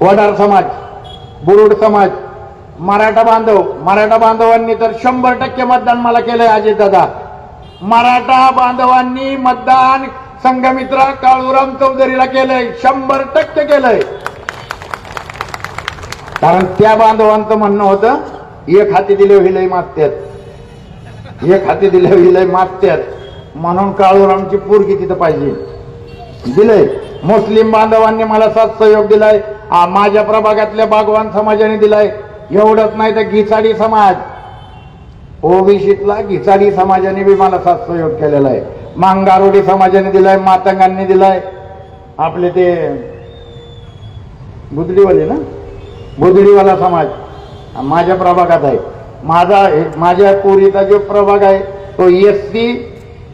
वडार समाज, बुरुड समाज, मराठा बांधवांनी तर 100% मतदान मला केलंय. अजितदादा, मराठा बांधवांनी मतदान संघमित्रा काळूराम चौधरीला केलंय, 100% केलंय. कारण त्या बांधवांचं म्हणणं होतं एक हाती दिले विलय मागत्यात, एक हाती दिले विलय मागत्यात. म्हणून काळूरामची पोरगी तिथं पाहिजे, दिलंय. मुस्लिम बांधवांनी मला साथ सहयोग दिलाय. माझ्या प्रभागातल्या बागवान समाजाने दिलाय. एवढंच नाही तर घिसाडी समाज, ओबीसीतला घिसाडी समाजाने बी मला साथ सहयोग केलेला आहे. मांगारोडी समाजाने दिलाय, मातंगांनी दिलाय, आपले ते बुदडीवाले ना, बुदडीवाला समाज माझ्या प्रभागात आहे. माझ्या पुरीचा जो प्रभाग आहे तो SC,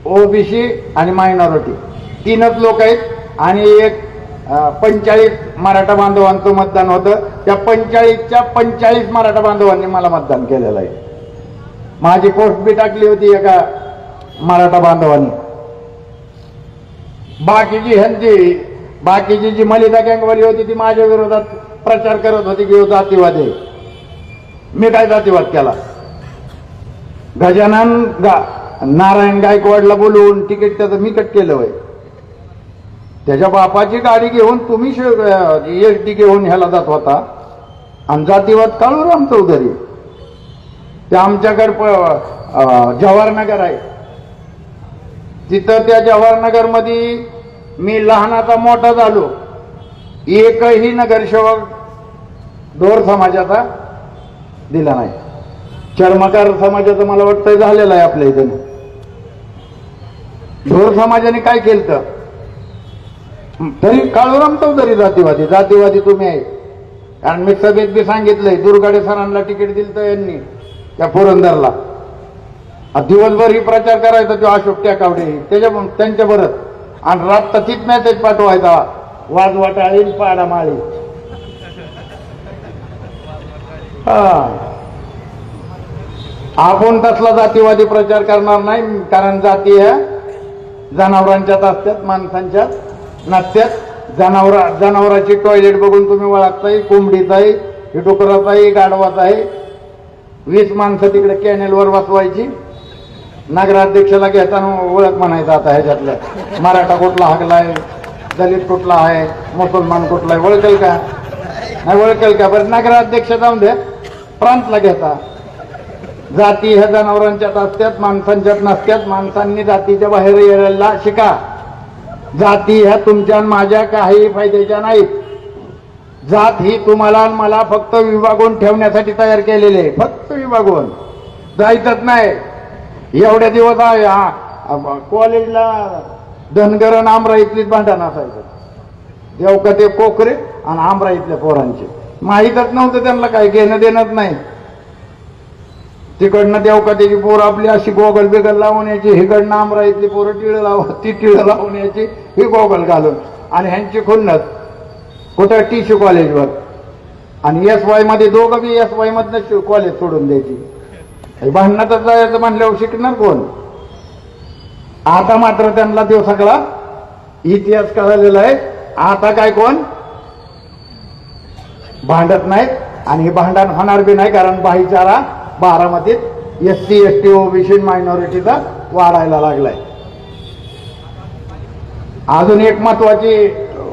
OBC आणि मायनॉरिटी तीनच लोक आहेत. आणि एक 45 मराठा बांधवांचं मतदान होतं. त्या 45च्या 45 मराठा बांधवांनी मला मतदान केलेलं आहे. माझी पोस्ट बी टाकली होती एका मराठा बांधवांनी. बाकीची जी मलिदा गँगवाली होती ती माझ्या विरोधात प्रचार करत होती की जातीवाद आहे. मी काय जातीवाद केला? गजानन नारायण गायकवाडला बोलवून तिकीट त्याचं मी कट केलं होय. त्याच्या बापाची गाडी घेऊन तुम्ही SD घेऊन ह्याला जात होता. आणि जातीवाद काळूराम चौधरी ते आमच्याकडे जवाहरनगर आहे, तिथं त्या जवाहरनगर मध्ये मी लहानाचा मोठा झालो. एकही नगरसेवक ढोर समाजाचा दिला नाही. चर्मकार समाजाचं मला वाटतं झालेलं आहे आपल्या इथं. ढोर समाजाने काय केलं? तरी काळूराम चौधरी जातीवादी तुम्ही आहे. कारण मी सभेत बी सांगितलंय, दुर्गाडे सरांना तिकीट दिलं तर यांनी त्या पुरंदरला दिवसभर ही प्रचार करायचा तो अशोक टेकावडे त्यांच्या बरोबर. आणि रात तीच मेसेज पाठवायचा, वाजवाटाळी पाडामाळी. आपण तसला जातीवादी प्रचार करणार नाही. कारण जाती ह्या जनावरांच्यात असतात, माणसांच्या नसत्यात. जनावराची टॉयलेट बघून तुम्ही ओळखताय कोंबडीचा आहे, डुकराचा आहे, गाढवाचा आहे. 20 माणसं तिकडे कॅनेलवर बसवायची. नगराध्यक्षाला घेताना ओळख म्हणायचं आता ह्याच्यातलं मराठा कुठला हागलाय, दलित कुठला आहे, मुसलमान कुठला आहे, ओळखेल का? नाही ओळखेल का? बरं नगराध्यक्ष जाऊन दे, प्रांतला घेता. जाती ह्या जनावरांच्यात असतात, माणसांच्यात नसतात. माणसांनी जातीच्या बाहेर यायला शिका. जाती ह्या तुमच्या माझ्या काही फायद्याच्या नाहीत. जात ही तुम्हाला आणि मला फक्त विभागून ठेवण्यासाठी तयार केलेली आहे, फक्त विभागून. जायचंच नाही. एवढ्या दिवस आहे कॉलेजला धनगर आणि आमराईतलीच भांडण असायचं. देवका ते कोकरे आणि आमराईतल्या पोरांचे माहीतच नव्हतं त्यांना, काय घेणं देणंच नाही. तिकडनं देवकात्याची पोरं आपली अशी गोगल बिगल लावून यायची, हिकडनं अमराईतली पोरं ती टिळं लावून यायची, ही गोगल घालून. आणि ह्यांची खुन्नस कुठं TC कॉलेजवर. आणि SY मध्ये दोघं बी SY मधनं कॉलेज सोडून द्यायची. भांडणातच जायचं म्हणल्यावर शिकणार कोण? आता मात्र त्यांना देव सगळा इतिहास कळलेला आहे. आता काय कोण भांडत नाहीत आणि हे भांडण होणार बी नाही. कारण भाईचारा बारामतीत SC ST OBC मायनॉरिटीचा वाढायला लागलाय. अजून एक महत्वाची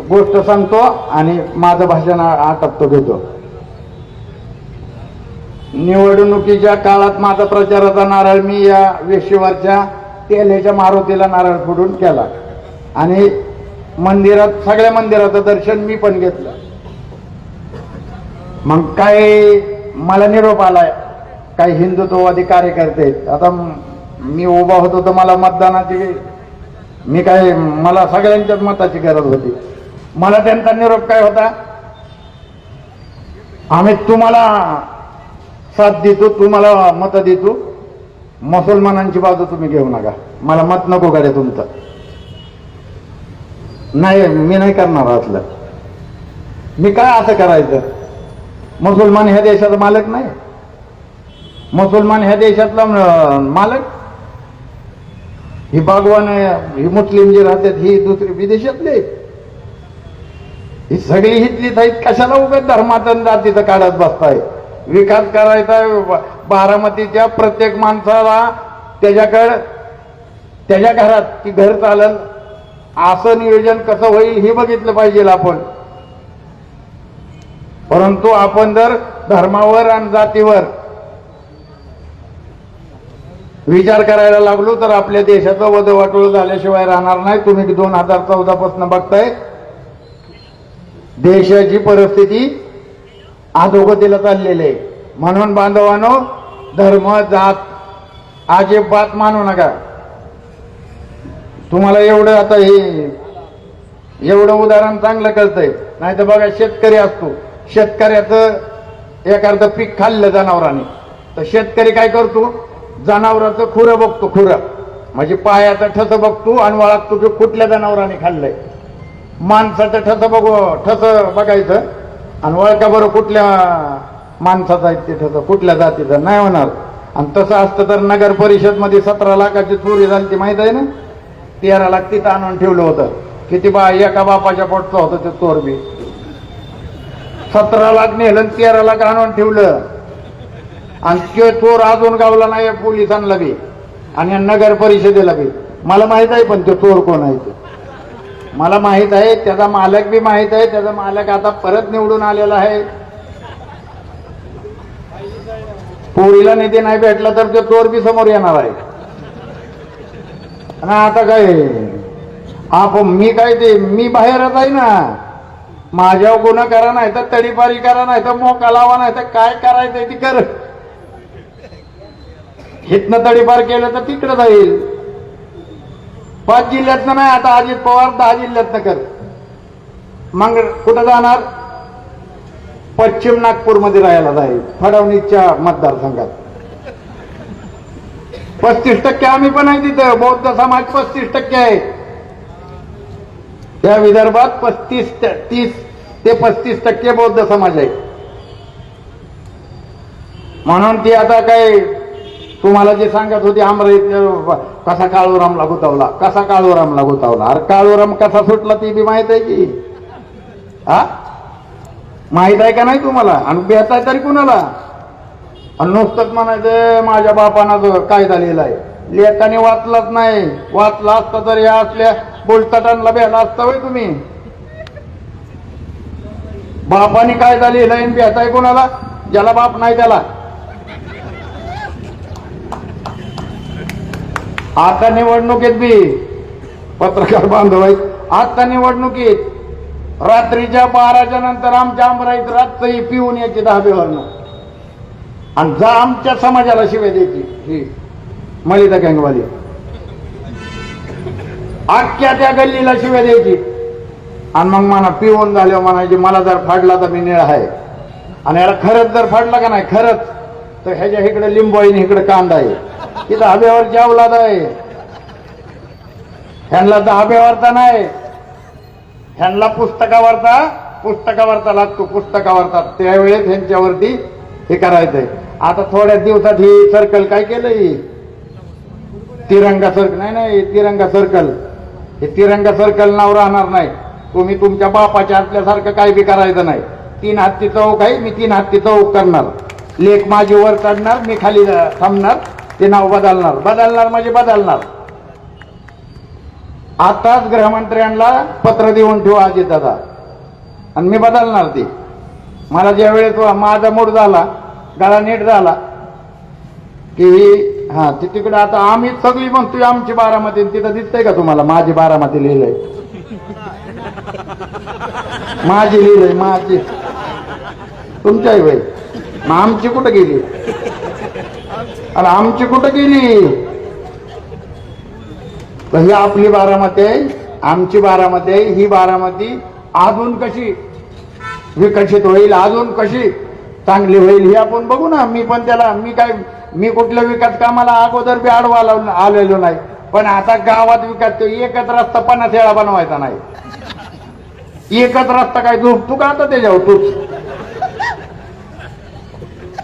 गोष्ट सांगतो आणि माझं भाषण आटपतो घेतो. निवडणुकीच्या काळात माझा प्रचाराचा नारळ मी या वेशीवरच्या तेल्याच्या मारुतीला नारळ फोडून केला. आणि मंदिरात, सगळ्या मंदिराचं दर्शन मी पण घेतलं. मग काय मला निरोप आलाय, काही हिंदुत्ववादी कार्यकर्ते. आता मी उभा होतो तर मला मतदानाची मला सगळ्यांच्याच मताची गरज होती. मला त्यांचा निरोप काय होता, आम्ही तुम्हाला साथ देतो, तुम्हाला मत देतो, मुसलमानांची बाजू तुम्ही घेऊ नका, मला मत नको गाड्या तुमचं. नाही, मी नाही करणार असलं. मी काय असं करायचं? मुसलमान ह्या देशाचा मालक नाही. मुसलमान ह्या देशातला मालक, ही बागवान, ही मुस्लिम जे राहतात ही दुसरी विदेशातले, ही सगळी हितलीच आहेत. कशाला उगाच धर्मातन जातीचं काढत बसताय? विकास करायचा बारामतीच्या प्रत्येक माणसाला त्याच्या घरात की घर चालल असं नियोजन कसं होईल हे बघितलं पाहिजे आपण. परंतु आपण जर धर्मावर आणि जातीवर विचार करायला लागलो तर आपल्या देशाचं वधवाटोळ झाल्याशिवाय राहणार नाही. तुम्ही 2014 पासून बघताय देशाची परिस्थिती अधोगतीला चाललेली आहे. म्हणून बांधवांनो, धर्म जात अजिबात मानू नका. तुम्हाला एवढं आता हे एवढं उदाहरण चांगलं कळतंय. नाही तर बघा, शेतकरी असतो, शेतकऱ्याचं एखादं पीक खाल्लं जनावरांनी, तर शेतकरी काय करतो, जनावराचं खुरं बघतो, खुरं म्हणजे पायाचं ठस बघतो आणि ओळखतो की कुठल्या जनावरांनी खाल्लंय. माणसाचं ठस बघायचं आणि ओळखा बरं कुठल्या माणसाचं आहे ते ठस, कुठल्या जातीचं नाही होणार. आणि तसं असतं तर नगर परिषद मध्ये 17 लाखाची चोरी झाली ती माहित आहे ना. 13 लाख तिथं आणून ठेवलं होतं. किती एका बापाच्या पोटचं होतं ते चोर बी. 17 लाख नेलं, 13 लाख आणून ठेवलं आणि ते चोर अजून गावला नाही पोलिसांना बी आणि नगर परिषदेला बी. मला माहित आहे पण तो चोर कोण आहे ते मला माहित आहे. त्याचा मालक बी माहित आहे. त्याचा मालक आता परत निवडून आलेला आहे. पोरीला निधी नाही भेटला तर तो चोर बी समोर येणार आहे. आणि आता काय मी काय ते मी बाहेरच आहे ना. माझ्यावर गुन्हा करा नाही तर तडीपारी करा नाही तर मोका लावा नाही तर काय करायचंय ती कर. हितनं तडीपार केलं तर तिकडं जाईल. 5 जिल्ह्यातनं नाही, आता अजित पवार 10 जिल्ह्यातनं कर. मग कुठं जाणार, पश्चिम नागपूरमध्ये राहायला जाईल फडणवीसच्या मतदारसंघात. 35% आम्ही पण आहे तिथं. बौद्ध समाज 35% आहे त्या विदर्भात. 30 ते 35% बौद्ध समाज आहे. म्हणून ती आता काय तुम्हाला जे सांगत होती अमरावती कसा काळूरामला गुतावला, कसा काळूरामला गुतावला. अरे काळूराम कसा सुटला ती बी माहित आहे की, हा माहित आहे का नाही तुम्हाला. आणि बेहताय तरी कुणाला. आणि नुसतंच म्हणायचं माझ्या बापानं कायदा लिहिलाय. लेखाने वाचलाच नाही. वाचला असता तर या असल्या बोलताटांना बेला असता होय तुम्ही. बापाने कायदा लिहिलाय आणि बेहताय कुणाला, ज्याला बाप नाही त्याला. आता निवडणुकीत बी पत्रकार बांधव आहेत. आता निवडणुकीत रात्रीच्या 12च्या नंतर आमच्या अमराईत रात्री पिऊन यायची धाब्यावरनं आणि जा आमच्या समाजाला शिव्या द्यायची. ही मलिदा गँगवाली अख्ख्या त्या गल्लीला शिव्या द्यायची. आणि मग म्हणा पिऊन झाल्यावर म्हणायची मला जर फाडला तर मी निळा आहे. आणि याला खरंच जर फाडला का नाही खरंच तर ह्याच्या इकडे लिंबू आहे इकडे कांदा आहे. इथं धाब्यावर जेवलाद आहे. ह्यांना धाब्यावरता नाही, ह्यांना पुस्तकावरता लागतो. पुस्तकावरता त्यावेळेस ह्यांच्यावरती हे करायचंय. आता थोड्या दिवसात ही सर्कल काय केलंय, तिरंगा सर्कल. नाही तिरंगा सर्कल. हे तिरंगा सर्कल नाव राहणार नाही. तुम्ही तुमच्या बापाच्या असल्यासारखं काही बी करायचं नाही. 3 हत्ती चौक आहे, मी 3 हत्ती चौक करणार. लेख माझी वर चढणार, मी खाली थांबणार. ते नाव बदलणार म्हणजे बदलणार. आताच गृहमंत्र्यांना पत्र देऊन ठेवा अजित दादा आणि मी बदलणार ती. मला ज्या वेळेस माझा मूड झाला, गळा नीट झाला की हा ती तिकडे आता आम्ही सगळी म्हणतोय आमची बारामती. तिथं दिसतंय का तुम्हाला माझी बारामती लिहिलंय. माझी लिहिलंय माझी. तुमच्याही बाई मग आमची कुठं गेली. अरे आमची कुठं गेली. तर ही आपली बारामती आहे, आमची बारामती आहे. ही बारामती अजून कशी विकसित होईल, अजून कशी चांगली होईल हे आपण बघू ना. मी कुठल्या विकास कामाला अगोदर बी आडवा आलेलो नाही. पण आता गावात विकास एकच रस्ता 50 वेळा बनवायचा नाही. एकच रस्ता काय झोपतो का आता त्याच्यावर तूच.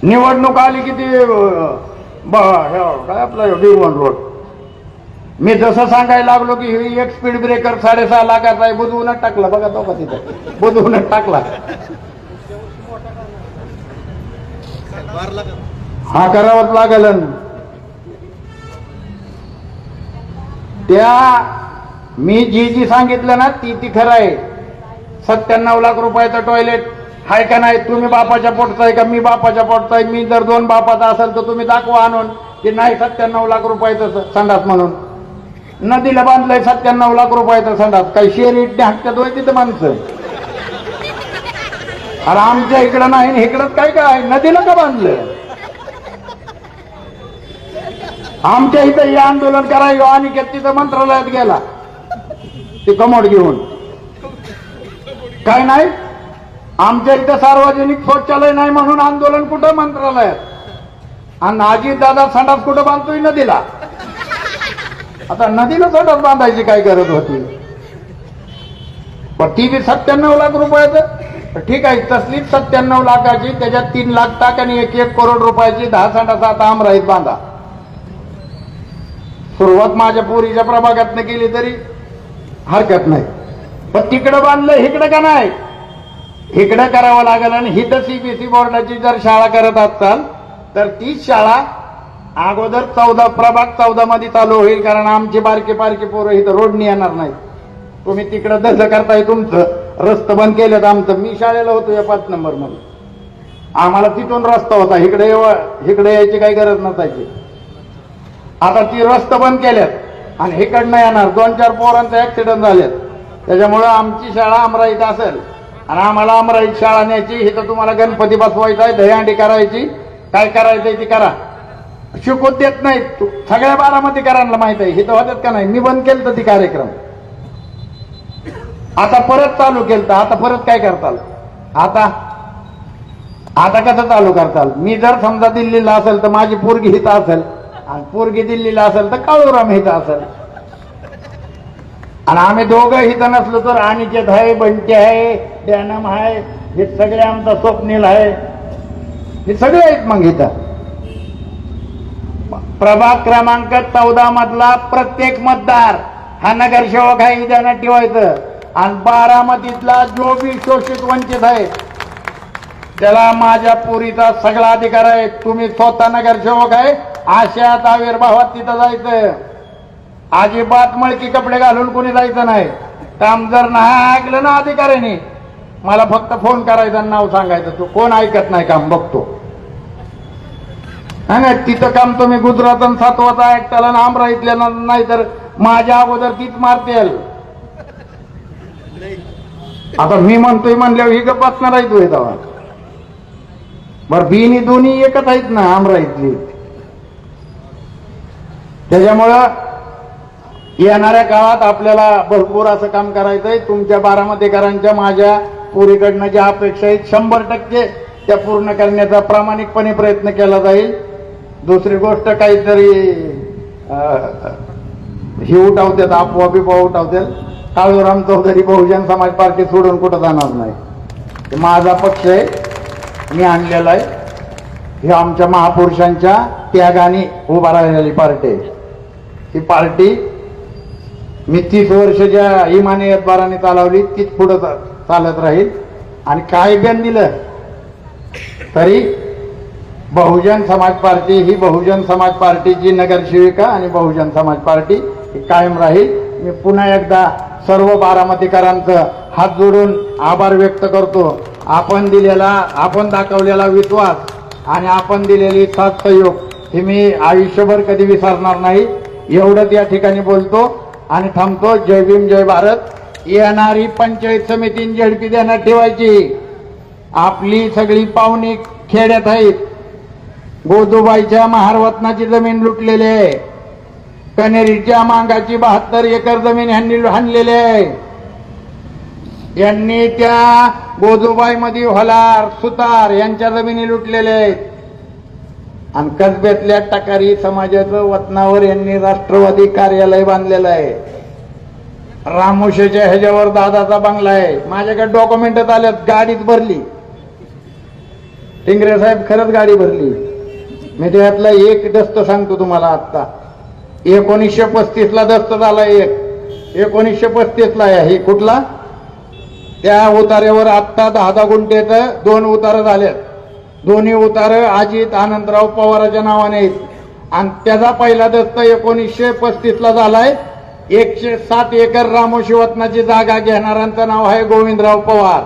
निवडणूक आली की ते काय आपलं वीरवन रोड. मी जसं सांगायला लागलो की ही एक स्पीड ब्रेकर 6.5 लाखाचा आहे, बुजवूनच टाकला. बघा तो का तिथं बुजवूनच टाकला. हा करावंच लागल. त्या मी जी सांगितलं ना ती खरं आहे. 97 लाख रुपयाचं टॉयलेट आहे का नाही. तुम्ही बापाच्या पोटचा आहे का मी बापाच्या पोटचा आहे. मी जर 2 बापाचा असेल तर तुम्ही दाखवा आणून की नाही 97 लाख रुपयाचं संडास म्हणून. नदीला बांधलंय 97 लाख रुपयाचं संडास. काही शेर इटने हाकतात होय तिथं माणसं. अरे आमच्या इकडं नाही, इकडंच काय नदीला का बांधलं. आमच्या इथं हे आंदोलन करायला आणि तिथं मंत्रालयात गेला ते कमोड घेऊन. काय नाही, आमच्या इथं सार्वजनिक शौचालय नाही म्हणून आंदोलन कुठं मंत्रालयात, आणि अजित दादा संडास कुठं बांधतोय नदीला. आता नदीला संडास बांधायची काय गरज होती. पण ती बी 97 लाख रुपयाचं ठीक आहे, तसलीच 97 लाखाची, त्याच्यात 3 लाख टाक आणि 1 करोड रुपयाची 10 संडास आता आमराईत बांधा. सुरुवात माझ्या पोरीच्या प्रभागातनं केली तरी हरकत नाही, पण तिकडं बांधलं इकडं का नाही. इकडं करावं लागेल. आणि हिथं सीबीएसई बोर्डाची जर शाळा करत असाल तर तीच शाळा अगोदर 14 प्रभाग 14 मध्ये चालू होईल, कारण आमची बारकी बारकी पोरं इथं रोडनी येणार नाही. तुम्ही तिकडं दस करताय, तुमचं रस्ता बंद केलं. आमचं, मी शाळेला होतो या 5 नंबर मध्ये, आम्हाला तिथून रस्ता होता, इकडे यायची काही गरज नसायची. आता ती रस्ता बंद केल्यात आणि इकडनं येणार 2-4 पोरांचा ऍक्सिडेंट झालेत. त्याच्यामुळं आमची शाळा अमराईत असेल आणि आम्हाला अमराईत शाळा न्यायची. इथं तुम्हाला गणपती बसवायचा आहे, दहीहंडी करायची, काय करायचंय ती करा. शिकवत देत नाहीत. सगळ्या बारामतीकरांना माहित आहे. इथं होतात का नाही. मी बंद केलं तर ती कार्यक्रम, आता परत चालू केलं तर आता परत काय करताल. आता कसं चालू करताल. मी जर समजा दिल्लीला असेल तर माझी पोरगी हिथं असेल, आणि पोरगी दिल्लीला असेल तर काळूराम हिथं असेल, आणि आम्ही दोघं हिथं नसलो तर अनिकेत आहे, बंटी आहे, डॅनम आहे, हे सगळे आमचा स्वप्नील आहे, हे सगळे आहेत. मग इथं प्रभाग क्रमांक 14 मधला प्रत्येक मतदार हा नगरसेवक आहे, हे ध्यानात ठेवायचं. आणि बारामतीतला जो बी शोषित वंचित आहे त्याला माझ्या पोरीचा सगळा अधिकार आहे. तुम्ही स्वतः नगरसेवक आहे, आशात आविर्भावात तिथं जायचं. अजिबात मळकी कपडे घालून कोणी जायचं नाही. काम जर नाही ऐकलं ना अधिकाऱ्याने, मला फक्त फोन करायचा, नाव सांगायचं. तू कोण ऐकत नाही काम बघतो. नाही तिथं काम तुम्ही गुजरात आणि सातवाचा ऐकताला ना अमराईतल्या नाही तर माझ्या अगोदर तीच मारतेल. आता मी म्हणतोय म्हणल्यावर ही गप्प बसणार आहे तू तेव्हा. बरं बिनी दोन्ही एकच आहेत ना अमराईतली. त्याच्यामुळं येणाऱ्या काळात आपल्याला भरपूर असं काम करायचंय. तुमच्या बारामतीकरांच्या माझ्या पोरीकडनं ज्या अपेक्षा आहेत 100% त्या पूर्ण करण्याचा प्रामाणिकपणे प्रयत्न केला जाईल. दुसरी गोष्ट काहीतरी ही उठावतात, अफवा बिफवा उठावतात. काळूराम चौधरी बहुजन समाज पार्टी सोडून कुठं जाणार नाही. माझा पक्ष आहे, मी आणलेला आहे. ही आमच्या महापुरुषांच्या त्यागाने उभा राहिलेली पार्टी आहे. ही पार्टी मी 30 वर्ष ज्या इमानी एतबाराने चालवली तीच पुढे चालत राहील. आणि काय बॅन दिलं तरी बहुजन समाज पार्टी ही बहुजन समाज पार्टीची नगरसेविका आणि बहुजन समाज पार्टी ही कायम राहील. मी पुन्हा एकदा सर्व बारामतीकरांचं हात जोडून आभार व्यक्त करतो. आपण दाखवलेला विश्वास आणि आपण दिलेली साथ सहयोग हे मी आयुष्यभर कधी विसरणार नाही. एवढंच या ठिकाणी बोलतो आणि थांबतो. जय भीम, जय भारत. येणारी पंचायत समिती झडपी देण्यात ठेवायची. आपली सगळी पाहुणी खेड्यात आहेत. गोदूबाईच्या महारवतनाची जमीन लुटलेली आहे. कनेरीच्या मांगाची 72 एकर जमीन ह्यांनी हाणलेली आहे. यांनी त्या गोदूबाई मध्ये होलार, सुतार यांच्या जमिनी लुटलेल्या आहेत. आणि कसब्यातल्या टकारी समाजाचं वतनावर यांनी राष्ट्रवादी कार्यालय बांधलेलं आहे. रामोशीच्या ह्याच्यावर दादाचा बंगला आहे. माझ्याकडे डॉक्युमेंट आल्यात. गाडीच भरली. टिंगरे साहेब खरंच गाडी भरली. मी त्यातला एक दस्त सांगतो तुम्हाला. आता 1935 ला दस्त झाला. 1935 ला आहे. कुठला त्या उतार्यावर आत्ता 10 गुंठेचं 2 उतार झालेत. दोन्ही उतार अजित आनंदराव पवाराच्या नावाने आहेत. आणि त्याचा पहिला दस्त 1935 ला झालाय. 107 एकर रामोशी वतनाची जागा घेणाऱ्यांचं नाव आहे गोविंदराव पवार.